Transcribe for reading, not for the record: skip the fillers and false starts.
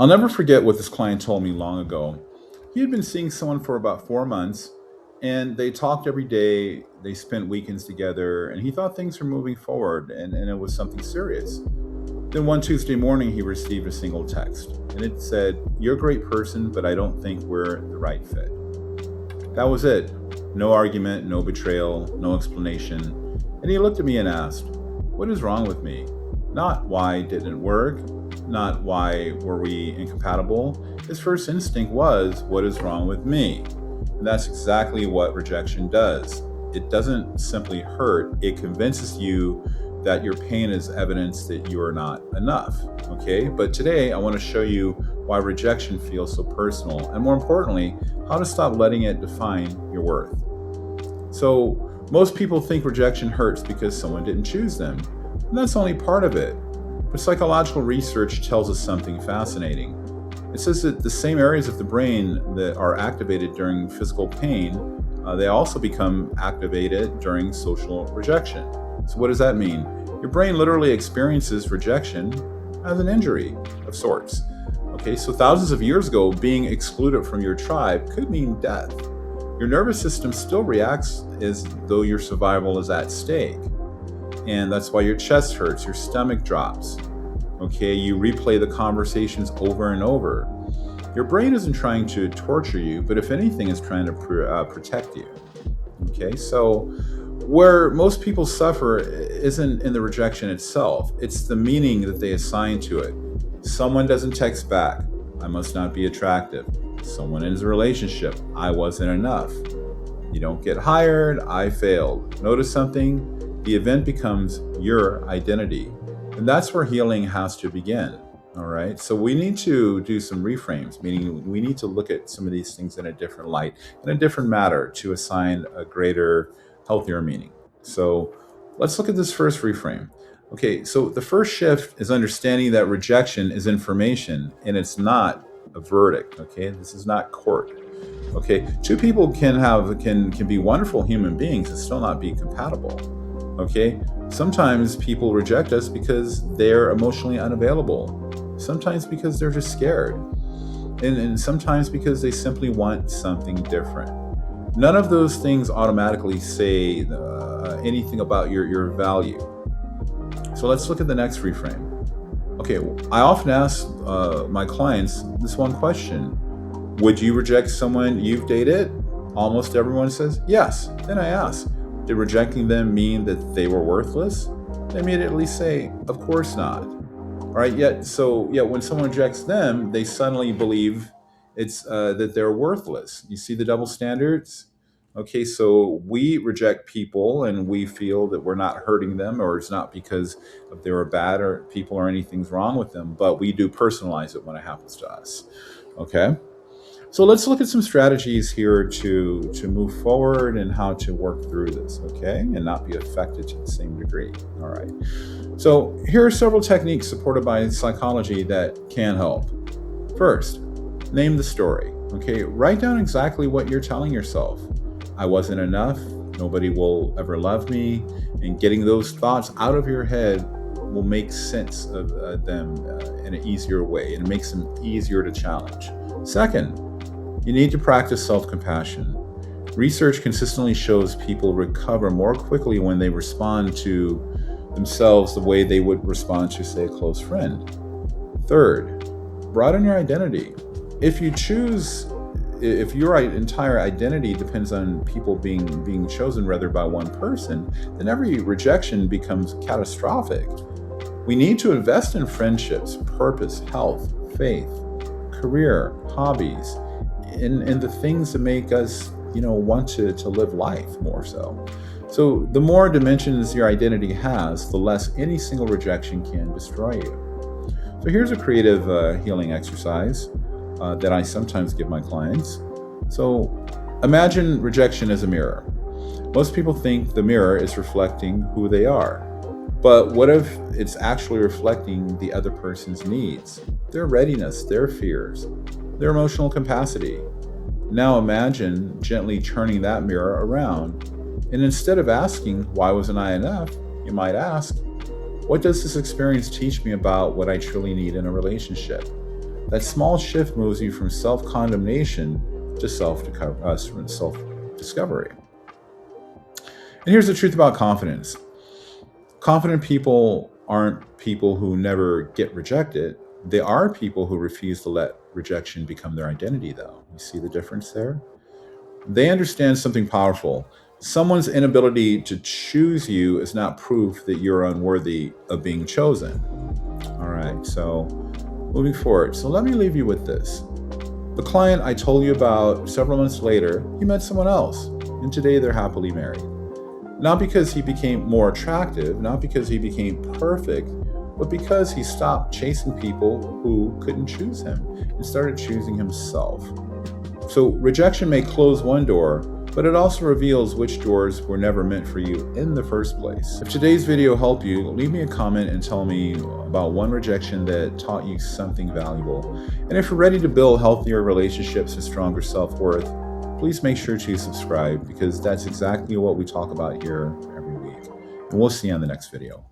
I'll never forget what this client told me long ago. He had been seeing someone for about 4 months, and they talked every day. They spent weekends together, and he thought things were moving forward, and it was something serious. Then one Tuesday morning, he received a single text, and it said, "You're a great person, but I don't think we're the right fit." That was it. No argument, no betrayal, no explanation. And he looked at me and asked, "What is wrong with me?" Not why didn't it work, not why were we incompatible. His first instinct was, what is wrong with me? And that's exactly what rejection does. It doesn't simply hurt, it convinces you that your pain is evidence that you are not enough. Okay, but today I want to show you why rejection feels so personal, and more importantly, how to stop letting it define your worth. So, most people think rejection hurts because someone didn't choose them, and that's only part of it. But psychological research tells us something fascinating. It says that the same areas of the brain that are activated during physical pain, they also become activated during social rejection. So what does that mean? Your brain literally experiences rejection as an injury of sorts. Okay, so thousands of years ago, being excluded from your tribe could mean death. Your nervous system still reacts as though your survival is at stake. And that's why your chest hurts, your stomach drops. Okay, you replay the conversations over and over. Your brain isn't trying to torture you, but if anything, is trying to protect you. Okay, so where most people suffer isn't in the rejection itself, it's the meaning that they assign to it. Someone doesn't text back, I must not be attractive. Someone ends a relationship, I wasn't enough. You don't get hired, I failed. Notice something? The event becomes your identity. And that's where healing has to begin. All right. So we need to do some reframes, meaning we need to look at some of these things in a different light, in a different matter to assign a greater, healthier meaning. So let's look at this first reframe. Okay. So the first shift is understanding that rejection is information and it's not a verdict. Okay. This is not court. Okay. Two people can be wonderful human beings and still not be compatible. Okay, sometimes people reject us because they're emotionally unavailable. Sometimes because they're just scared. And sometimes because they simply want something different. None of those things automatically say anything about your value. So let's look at the next reframe. Okay, I often ask my clients this one question. Would you reject someone you've dated? Almost everyone says yes. Then I ask, did rejecting them mean that they were worthless? They immediately say, of course not. All right, yet when someone rejects them, they suddenly believe it's that they're worthless. You see the double standards? Okay, so we reject people and we feel that we're not hurting them, or it's not because they were bad or people or anything's wrong with them, but we do personalize it when it happens to us. Okay? So let's look at some strategies here to move forward and how to work through this, okay? And not be affected to the same degree. All right. So here are several techniques supported by psychology that can help. First, name the story. Okay, write down exactly what you're telling yourself. I wasn't enough, nobody will ever love me, and getting those thoughts out of your head will make sense of them in an easier way, and it makes them easier to challenge. Second, you need to practice self-compassion. Research consistently shows people recover more quickly when they respond to themselves the way they would respond to, say, a close friend. Third, broaden your identity. If your entire identity depends on people being chosen rather by one person, then every rejection becomes catastrophic. We need to invest in friendships, purpose, health, faith, career, hobbies, in the things that make us, want to live life more so. So the more dimensions your identity has, the less any single rejection can destroy you. So here's a creative healing exercise that I sometimes give my clients. So imagine rejection as a mirror. Most people think the mirror is reflecting who they are. But what if it's actually reflecting the other person's needs, their readiness, their fears, their emotional capacity? Now imagine gently turning that mirror around. And instead of asking, why wasn't I enough? You might ask, what does this experience teach me about what I truly need in a relationship? That small shift moves you from self-condemnation to self-discovery. And here's the truth about confidence. Confident people aren't people who never get rejected. They are people who refuse to let rejection become their identity, though. You see the difference there? They understand something powerful. Someone's inability to choose you is not proof that you're unworthy of being chosen. All right, so moving forward. So let me leave you with this. The client I told you about several months later, he met someone else, and today they're happily married. Not because he became more attractive, not because he became perfect, but because he stopped chasing people who couldn't choose him and started choosing himself. So rejection may close one door, but it also reveals which doors were never meant for you in the first place. If today's video helped you, leave me a comment and tell me about one rejection that taught you something valuable. And if you're ready to build healthier relationships and stronger self-worth, please make sure to subscribe, because that's exactly what we talk about here every week. And we'll see you on the next video.